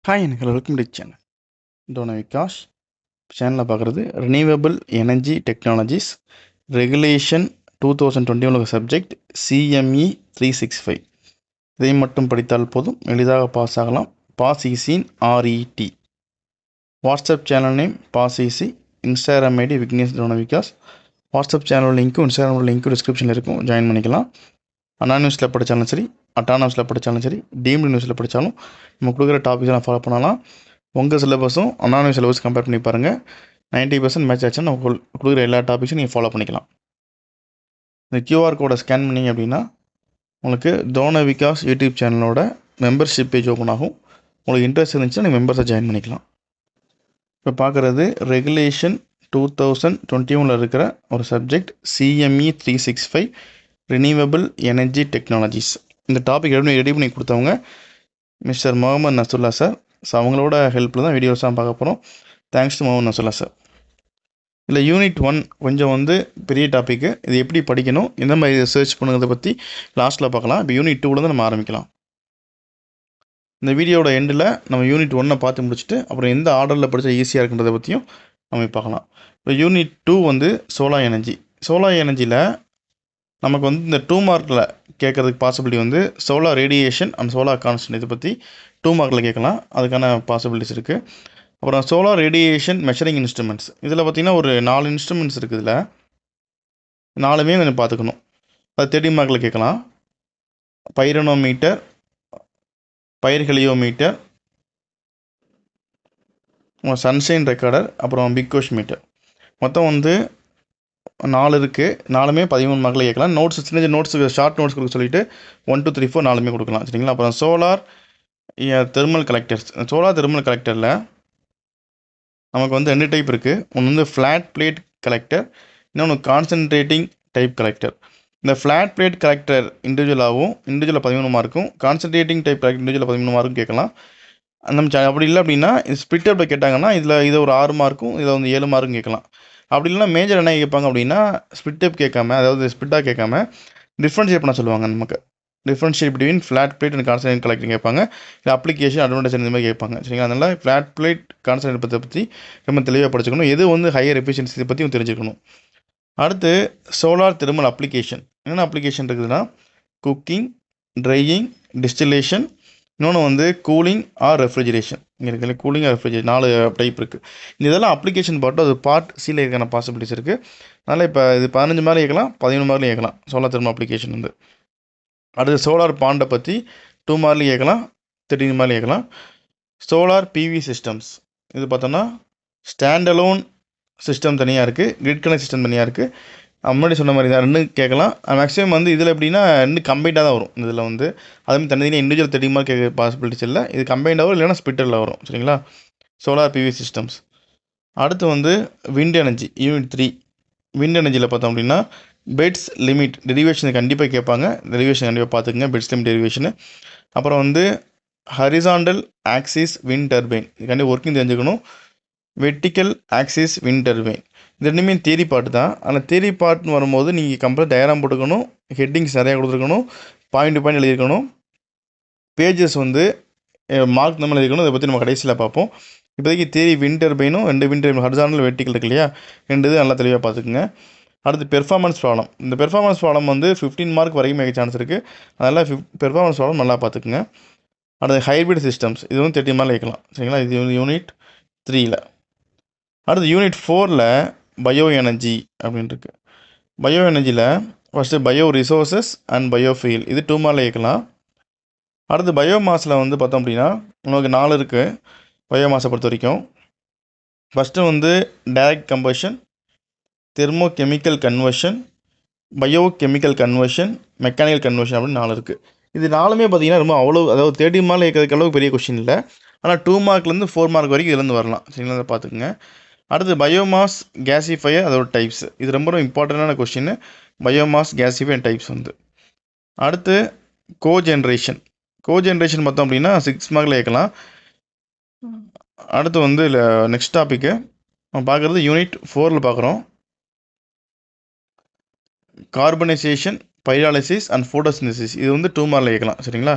Hi எனக்கு welcome to channel. டோன விகாஷ் சேனலில் பார்க்குறது renewable energy technologies regulation 2021 subject CME 365. இதை மட்டும் படித்தால் போதும், எளிதாக பாஸ் ஆகலாம். பாஸ் ஈஸின் RET. WhatsApp channel name pass easy. Instagram ID Vignesh டோன விகாஸ். வாட்ஸ்அப் சேனல் லிங்க்கும் இன்ஸ்டாகிராம் லிங்க்கும் டிஸ்கிரிப்ஷனில் இருக்கும், ஜாயின் பண்ணிக்கலாம். அனானியூஸில் படித்தாலும் சரி, அட்டானமஸில் படித்தாலும் சரி, டீம்டு நியூஸில் படித்தாலும் நம்ம கொடுக்குற டாபிக்ஸ்லாம் ஃபாலோ பண்ணலாம். உங்கள் சிலபஸும் அனானியூஸ் சிலபஸ் கம்பேர் பண்ணி பாருங்கள். 90% மேட்ச் ஆச்சுன்னா நம்ம கொடுக்குற எல்லா டாபிக்ஸும் நீங்கள் ஃபாலோ பண்ணிக்கலாம். இந்த QR கோடை ஸ்கேன் பண்ணிங்க அப்படின்னா உங்களுக்கு டோன விகாஸ் யூடியூப் சேனலோட மெம்பர்ஷிப் பேஜ் ஓப்பன் ஆகும். உங்களுக்கு இன்ட்ரெஸ்ட் இருந்துச்சுன்னா நீங்கள் மெம்பர்ஸை ஜாயின் பண்ணிக்கலாம். இப்போ பார்க்குறது ரெகுலேஷன் 2021 இருக்கிற ஒரு subject CME 365 renewable energy technologies. இந்த டாபிக் ரெடி பண்ணி கொடுத்தவங்க mister Mohammed Nasullah sir. So அவங்களோட ஹெல்ப்பில் தான் வீடியோஸ்லாம் பார்க்க போகிறோம். Thanks to Mohammed Nasullah sir. இல்லை யூனிட் 1 கொஞ்சம் பெரிய டாப்பிக்கு. இது எப்படி படிக்கணும், எந்த மாதிரி சர்ச் பண்ணுறதை பற்றி லாஸ்ட்டில் பார்க்கலாம். இப்போ யூனிட் 2 நம்ம ஆரம்பிக்கலாம். இந்த வீடியோட எண்டில் நம்ம யூனிட் 1 பார்த்து முடிச்சுட்டு அப்புறம் எந்த ஆர்டரில் படித்தா ஈஸியாக இருக்குன்றதை பற்றியும் நம்ம பார்க்கலாம். இப்போ யூனிட் 2 சோலார் எனர்ஜி. சோலார் எனர்ஜியில் நமக்கு இந்த 2 மார்க்கில் கேட்குறதுக்கு possibility solar radiation and solar constant. இதை பற்றி 2 மார்க்கில் கேட்கலாம், அதுக்கான பாசிபிலிட்டிஸ் இருக்குது. அப்புறம் சோலார் ரேடியேஷன் மெஷரிங் இன்ஸ்ட்ருமெண்ட்ஸ். இதில் பார்த்திங்கன்னா ஒரு 4 இன்ஸ்ட்ருமெண்ட்ஸ் இருக்குது. இதில் 4மே கொஞ்சம் பார்த்துக்கணும். அது 30 மார்க்கில் கேட்கலாம். பைரனோமீட்டர், பைர்ஹெலியோமீட்டர், சன்ஷைன் ரெக்கார்டர், அப்புறம் பிக்கோஷ் மீட்டர். மொத்தம் 4 இருக்குது. 4மே 13 மார்க்கில் கேட்கலாம். நோட்ஸ் சின்ன நோட்ஸுக்கு ஷார்ட் நோட்ஸ் கொடுக்க சொல்லிவிட்டு 1 2 3 4 4மே கொடுக்கலாம், சரிங்களா. அப்புறம் solar thermal collectors. Solar thermal கலெக்டரில் நமக்கு 2 டைப் இருக்குது. ஒன்று ஃப்ளாட் பிளேட் கலெக்டர், இன்னொன்று கான்சன்ட்ரேட்டிங் டைப் கலெக்டர். இந்த ஃப்ளாட் பிளேட் கலெக்டர் இண்டிவிஜுவலாகவும் 13 மார்க்கும், கான்சன்ட்ரேட்டிங் டைப் கலெக்டர் இண்டிவிஜுவல் 13 மார்க்கும் கேட்கலாம். நம்ம அப்படி இல்லை அப்படின்னா ஸ்பிளிட் அப்பில் கேட்டாங்கன்னா இதை ஒரு 6 மார்க்கும், இதில் 7 மார்க்கும் கேட்கலாம். அப்படி இல்லைனா மேஜர் என்ன கேட்பாங்க அப்படின்னா ஸ்பிளிட் அப் கேட்காம, அதாவது ஸ்பிளிட்டாக கேட்காம டிஃப்ரென்ஷியேட் பண்ண சொல்லுவாங்க. நமக்கு differentiate between flat plate and concentrate collector கேட்பாங்க. இல்லை அப்ளிகேஷன் அட்வான்டேஜ் இந்த மாதிரி கேட்பாங்க, சரிங்களா. அதனால் ஃப்ளாட் பிளேட் கான்சன்ட்ரேட் பற்றி ரொம்ப தெளிவாக படிச்சுக்கணும். எது ஹையர் எஃபிஷியன்சி இதை பற்றியும் தெரிஞ்சுக்கணும். அடுத்து சோலார் தெர்மல் அப்ளிகேஷன். என்னென்ன அப்ளிகேஷன் இருக்குதுன்னா குக்கிங், ட்ரையிங், டிஸ்டிலேஷன், இன்னொன்று கூலிங் ஆர் ரெஃப்ரிஜரேஷன். இங்கே இருக்கிற கூலிங் ஆர் ரெஃப்ரிஜரேஷன் 4 டைப் இருக்குது. இதெல்லாம் அப்ளிகேஷன் பார்ட்டு அது பார்ட் சியில் இருக்கான பாசிபிலிட்டிஸ் இருக்குது. அதனால் இப்போ இது 15 மார்க் கேட்கலாம், 13 மார்க் கேட்கலாம் சோலார் தெர்மல் அப்ளிகேஷன். அடுத்து சோலார் பாண்டை பற்றி 2 மார்க் கேட்கலாம், 13 மார்க் கேட்கலாம். Solar PV systems. இது பார்த்தோன்னா ஸ்டாண்டலோன் சிஸ்டம் தனியாக இருக்குது, கிரிட் கனெக்ட் சிஸ்டம் தனியாக இருக்குது. முன்னாடி சொன்ன மாதிரி தான் 2 கேட்கலாம். மேக்ஸிமம் இதில் எப்படின்னா 2 கம்பைண்டாக தான் வரும். இதில் அதுவும் தனித்தனியாக இண்டிவிஜுவல் 30 மார்க் கேட்க பாசிபிலிட்டிஸ் இல்லை. இது கம்பைண்டாக வரும், இல்லைனா ஸ்பிட்டரில் வரும், சரிங்களா. Solar PV systems. அடுத்து விண்ட் எனர்ஜி யூனிட் 3. விண்ட் எனர்ஜியில் பார்த்தோம் அப்படின்னா பெட்ஸ் லிமிட் டெரிவேஷன் கண்டிப்பாக கேட்பாங்க. டெரிவேஷன் கண்டிப்பாக பார்த்துக்குங்க, பெட்ஸ் லிமிட் டெரிவேஷனு. அப்புறம் ஹரிசாண்டல் ஆக்சிஸ் விண்ட் டர்பைன், இது கண்டிப்பாக ஒர்க்கிங் தெரிஞ்சுக்கணும். வெர்டிக்கல் ஆக்சிஸ் விண்ட் டர்பைன், இது 2மே தியரி பார்ட் தான். ஆனால் தியரி பார்ட்னு வரும்போது நீங்கள் கம்ப்ளீட் டயக்ராம் போட்டுக்கணும், ஹெட்டிங்ஸ் நிறையா கொடுத்துருக்கணும், பாயிண்ட் டு பாயிண்ட் எழுதியிருக்கணும். பேஜஸ் மார்க் நம்ம எழுதிக்கணும். அதை பற்றி நம்ம கடைசியில் பார்ப்போம். இப்போதைக்கு தியரி விண்ட் டர்பைனும் 2 விண்ட் டர்பைன் ஹரிசாண்டல் வெர்டிக்கல் இருக்கு இல்லையா, 2 நல்லா தெளிவாக பார்த்துக்குங்க. அடுத்து பெர்ஃபார்மன்ஸ் ப்ராப்ளம். இந்த பெர்ஃபார்மன்ஸ் ப்ராப்ளம் 15 மார்க் வரைக்கும் மேலே சான்ஸ் இருக்குது. அதனால் பெர்ஃபார்மன்ஸ் ப்ராப்ளம் நல்லா பார்த்துக்குங்க. அடுத்து ஹைப்ரிட் சிஸ்டம்ஸ். இதுவும் 30 மார்க் கேட்கலாம், சரிங்களா. இது யூனிட் 3ல். அடுத்து யூனிட் 4ல் பயோ எனர்ஜி அப்படின்னு இருக்குது. பயோ எனர்ஜியில் first bio resources and biofuel, இது 2 மார்க் கேட்கலாம். அடுத்து பயோமாஸில் பார்த்தோம் அப்படின்னா உங்களுக்கு 4 இருக்குது. பயோமாஸை பொறுத்த வரைக்கும் first direct combustion, thermochemical conversion, biochemical conversion, mechanical conversion அப்படின்னு 4 இருக்குது. இது 4மே பார்த்தீங்கன்னா ரொம்ப அதாவது 30 மார்க் கேட்கறதுக்கு அளவுக்கு பெரிய கொஷின் இல்லை. ஆனால் 2 மார்க்லேருந்து 4 மார்க் வரைக்கும் இதுலேருந்து வரலாம், சரிங்களா. அதை பார்த்துக்குங்க. அடுத்து பயோமாஸ் கேசிஃபையர், அதோட டைப்ஸ். இது ரொம்ப இம்பார்ட்டண்டான கொஷின். Biomass கேசிஃபையர் types. அடுத்து கோஜென்ரேஷன். கோஜென்ரேஷன் பார்த்தோம் அப்படின்னா 6 மார்க்கில் கேட்கலாம். அடுத்து இல்லை நெக்ஸ்ட் டாப்பிக்கு நம்ம பார்க்குறது யூனிட் 4ல் பார்க்குறோம். Carbonisation, pyrolysis and photosynthesis. இது 2 மார்க்கில் கேட்கலாம், சரிங்களா.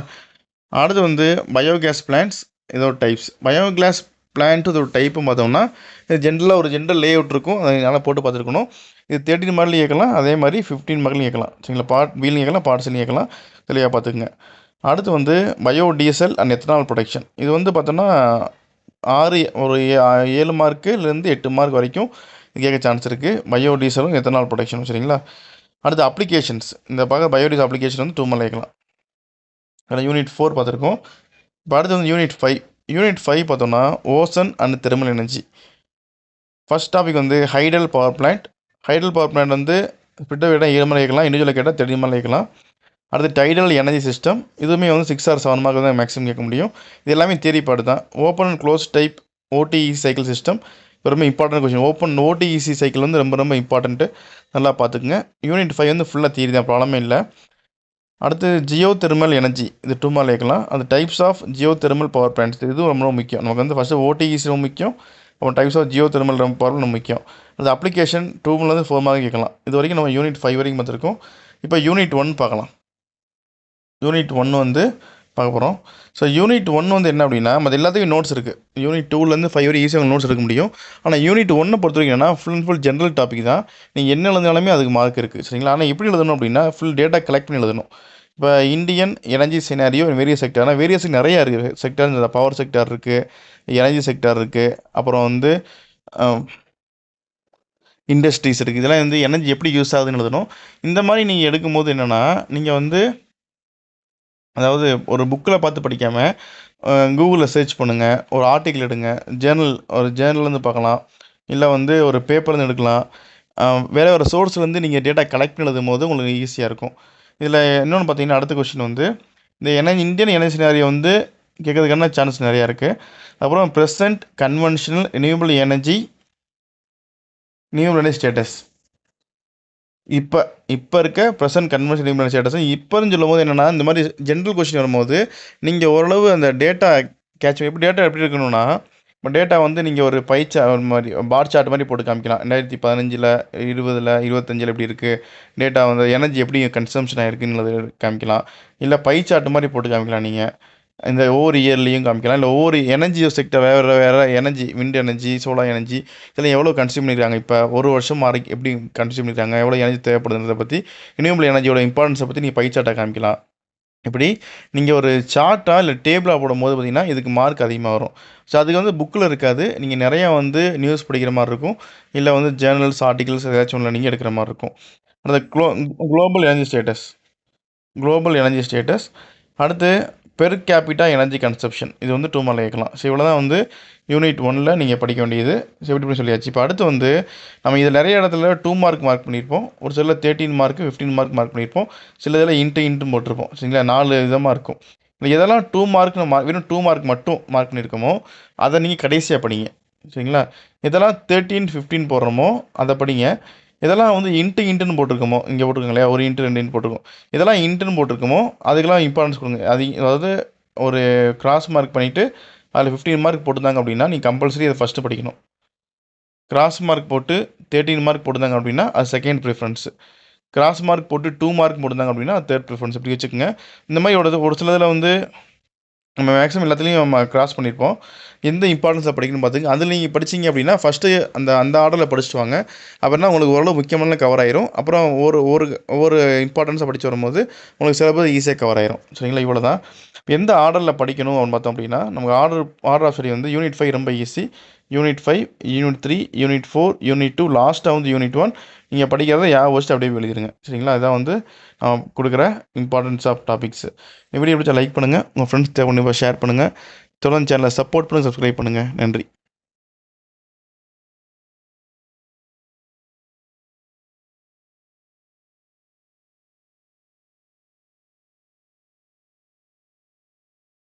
அடுத்து பயோகேஸ் பிளான்ட்ஸ், இதோட டைப்ஸ். பயோகிளாஸ் பிளான்ட் இதோட டைப்பும் பார்த்தோம்னா இது ஜென்ரலாக ஒரு ஜென்ரல் லே அவுட் இருக்கும், அதை நல்லா போட்டு பார்த்துருக்கணும். இது 13 மாடலையும் இயக்கலாம், அதே மாதிரி 15 மாடலையும் இயக்கலாம். சரிங்களா, பார்ட் வீலையும் இயக்கலாம், பார்ட்ஸ்லையும் இயக்கலாம். தெளிவாக பார்த்துக்குங்க. அடுத்து வந்து bio diesel and ethanol production. இது வந்து பார்த்தோன்னா 7 மார்க்குலேருந்து 8 மார்க் வரைக்கும் கேட்க சான்ஸ் இருக்குது. பயோ டீசலும் எத்தனால் ப்ரொடக்ஷனும். சரிங்களா. அடுத்து அப்ளிகேஷன்ஸ். இந்த பார்க்க பயோடீசல் அப்ளிகேஷன் வந்து 2 மார்க் இயக்கலாம். அதில் யூனிட் 4 பார்த்துருக்கோம். இப்போ அடுத்து வந்து யூனிட் 5. யூனிட் 5 பார்த்தோம்னா ocean and thermal energy. First topic வந்து hydel power plant. Hydel power plant வந்து ஸ்பிட்டை விட 7 மார்க் இயக்கலாம், இண்டிவிஜுவலாக கேட்டால் 30 மார்க் இயக்கலாம். அடுத்து டைடல் எனர்ஜி சிஸ்டம். இதுவுமே வந்து 6 or 7 மார்க் தான் மேக்ஸிமம் கேட்க முடியும். இது எல்லாமே தியரி பாட்டு தான். Open and close type OTEC cycle system ரொம்ப important question. Open OTEC cycle வந்து ரொம்ப ரொம்ப இம்பார்ட்டன்ட்டு, நல்லா பார்த்துக்குங்க. யூனிட் 5 வந்து ஃபுல்லாக தியரி தான், ப்ராப்ளமே இல்லை. அடுத்து ஜியோ தெர்மல் எனர்ஜி. இது 2 மார்க் கேட்கலாம். அது types of geothermal power plants. இதுவும் ரொம்ப ரொம்ப முக்கியம். நமக்கு வந்து ஃபஸ்ட்டு ஓடிஇசி ரொம்ப முக்கியம், அப்புறம் types of geothermal power ரொம்ப முக்கியம். அது அப்ளிகேஷன் 2 4 மார்க் கேட்கலாம். இது வரைக்கும் நம்ம யூனிட் 5 வரைக்கும் பார்த்துருக்கோம். இப்போ யூனிட் 1 பார்க்கலாம். யூனிட் 1 வந்து பார்க்க போகிறோம். ஸோ யூனிட் 1 வந்து என்ன அப்படின்னா, மற்ற எல்லாத்துக்கும் நோட்ஸ் இருக்குது. யூனிட் 2லேருந்து 5 வரை ஈஸியாக நோட்ஸ் எடுக்க முடியும். ஆனால் யூனிட் 1 பொறுத்த வரைக்கும் என்னன்னா full and full general topic தான். நீங்கள் என்ன எழுதினாலுமே அதுக்கு மார்க் இருக்குது. சரிங்களா. ஆனால் எப்படி எழுதணும் அப்படின்னா ஃபுல் டேட்டா கலெக்ட் பண்ணி எழுதணும். இப்போ Indian energy scenario various sector. ஆனால் வேரியஸ் நிறையா இருக்குது செக்டர். இந்த பவர் செக்டர் இருக்குது, எனர்ஜி செக்டர் இருக்குது, அப்புறம் வந்து இண்டஸ்ட்ரீஸ் இருக்குது. இதெல்லாம் வந்து எனர்ஜி எப்படி யூஸ் ஆகுதுன்னு எழுதணும். இந்த மாதிரி நீங்கள் எடுக்கும்போது என்னென்னா, நீங்கள் வந்து அதாவது ஒரு புக்கில் பார்த்து படிக்காமல் கூகுளில் சர்ச் பண்ணுங்கள், ஒரு ஆர்டிக்கிள் எடுங்க, ஒரு ஜேர்னல்லேருந்து பார்க்கலாம், இல்லை வந்து ஒரு பேப்பர்லேருந்து எடுக்கலாம். வேறு சோர்ஸ்லேருந்து நீங்கள் டேட்டா கலெக்ட் பண்ணி எழுதும் போது உங்களுக்கு ஈஸியாக இருக்கும். இதில் இன்னொன்று பார்த்தீங்கன்னா, அடுத்த கொஸ்டின் வந்து இந்த இந்தியன் எனர்ஜி சினாரியோ வந்து கேட்கறதுக்கான சான்ஸ் நிறையா இருக்குது. அப்புறம் present conventional renewable energy status. இப்போ இருக்க ப்ரெசன்ட் கன்வென்ஷனல் ரினியூவபிள் ஸ்டேட்டஸ் இப்போன்னு சொல்லும்போது என்னென்னா, இந்த மாதிரி ஜென்ரல் கொஸ்டின் வரும்போது நீங்கள் ஓரளவு அந்த டேட்டா டேட்டா எப்படி இருக்கணும்னா, இப்போ டேட்டா வந்து நீங்கள் ஒரு மாதிரி பார் சார்ட் மாதிரி போட்டு காமிக்கலாம். 2015, 20, 25 எப்படி இருக்குது டேட்டா, வந்து எனர்ஜி எப்படி கன்சம்ஷன் ஆகிருக்குன்னு காமிக்கலாம். இல்லை சார்ட் மாதிரி போட்டு காமிக்கலாம். நீங்கள் இந்த ஒவ்வொரு இயர்லேயும் காமிக்கலாம். இல்லை ஒவ்வொரு எனர்ஜி செக்டர் வேறு energy, wind energy, solar energy இதெல்லாம் எவ்வளோ கன்சியூம் பண்ணியிருக்காங்க, இப்போ ஒரு வருஷம் மாறி எப்படி கன்சியூம் பண்ணியிருக்காங்க, எவ்வளோ எனர்ஜி தேவைப்படுதுன்றதை பற்றி, ரினியூவபிள் எனர்ஜியோட இம்பார்ட்டன்ஸை பற்றி நீங்கள் சார்ட்டாக காமிக்கலாம். இப்படி நீங்கள் ஒரு சார்ட்டாக இல்லை டேபிளாக போடும்போது பார்த்திங்கன்னா இதுக்கு மார்க் அதிகமாக வரும். ஸோ அதுக்கு வந்து புக்கில் இருக்காது. நீங்கள் நிறையா வந்து நியூஸ் படிக்கிற மாதிரி இருக்கும், இல்லை வந்து ஜேர்னல்ஸ் ஆர்டிகல்ஸ் ஏதாச்சும் ஒன்று நீங்கள் எடுக்கிற மாதிரி இருக்கும். அந்த குளோபல் எனர்ஜி ஸ்டேட்டஸ். அடுத்து பெர் கேபிட்டா எனர்ஜி கன்சப்ஷன். இது வந்து 2 மார்க் கேட்கலாம். ஸோ இவ்வளோ தான் வந்து யூனிட் 1ல் நீங்கள் படிக்க வேண்டியது. ஸோ எப்படி சொல்லியாச்சு. இப்போ அடுத்து வந்து நம்ம இதில் நிறைய இடத்துல 2 மார்க் பண்ணியிருப்போம், ஒரு சில 13 மார்க் 15 மார்க் பண்ணியிருப்போம், சில இதில் இன்ட்டு போட்டிருப்போம். சரிங்களா. 4 விதமாக இருக்கும். எதெல்லாம் 2 மார்க் வெறும் 2 மார்க் மட்டும் மார்க் பண்ணியிருக்கோமோ அதை நீங்கள் கடைசியாக படிங்க. சரிங்களா. இதெல்லாம் 13 15 போடுறோமோ அதை படிங்க. இதெல்லாம் வந்து இன்ட்டுன்னு போட்டிருக்கோமோ, இங்கே போட்டிருக்கோங்க இல்லையா, ஒரு இன்ட்டு 2 போட்டிருக்கோம், இதெல்லாம் இன்ட்டுன்னு போட்டிருக்கோமோ அதுக்கெல்லாம் இம்பார்ட்டன்ஸ் கொடுங்க. அதாவது ஒரு கிராஸ் மார்க் பண்ணிவிட்டு அதில் 15 மார்க் போட்டிருந்தாங்க அப்படின்னா நீங்கள் கம்பல்சரி அதை ஃபஸ்ட்டு படிக்கணும். கிராஸ் மார்க் போட்டு 13 மார்க் போட்டிருந்தாங்க அப்படின்னா அது செகண்ட் ப்ரிஃபரன்ஸு. கிராஸ் மார்க் போட்டு 2 மார்க் போட்டிருந்தாங்க அப்படின்னா அது தேர்ட் ப்ரிஃபரன்ஸ். இப்படி வச்சுக்கோங்க. இந்த மாதிரி ஒரு சிலதில் வந்து நம்ம மேக்ஸிமம் எல்லாத்துலேயும் நம்ம கிராஸ் பண்ணியிருப்போம். எந்த இம்பார்ட்டன்ஸை படிக்கணும்னு பார்த்துங்க. அதில் நீங்கள் படிச்சிங்க அப்படின்னா ஃபஸ்ட்டு அந்த ஆர்டரில் படிச்சுட்டு வாங்க. அப்படின்னா உங்களுக்கு ஓரளவு முக்கியமான கவர் ஆயிரும். அப்புறம் ஒவ்வொரு இம்பார்ட்டன்ஸை படித்து வரும்போது உங்களுக்கு சிலபஸ் ஈஸியாக கவர் ஆயிரும். சரிங்களா. இவ்வளோ தான். எந்த ஆர்டரில் படிக்கணும் அப்படின்னு பார்த்தோம் அப்படின்னா, நமக்கு ஆர்டர் ஆஃப் வந்து யூனிட் 5 ரொம்ப easy. Unit 5, unit 3, unit 4, unit 2, லாஸ்ட்டாக வந்து யூனிட் 1 நீங்கள் படிக்கிறத வச்சுட்டு அப்படியே எழுதிடுங்க. சரிங்களா. இதான் வந்து கொடுக்குற இம்பார்ட்டன்ஸ் ஆஃப் டாபிக்ஸ். இந்த வீடியோ பிடிச்சா லைக் பண்ணுங்கள், உங்கள் ஃப்ரெண்ட்ஸ் தேவை ஷேர் பண்ணுங்கள், தொடர்ந்து சேனலை சப்போர்ட் பண்ணுங்கள், சப்ஸ்கிரைப் பண்ணுங்கள். நன்றி.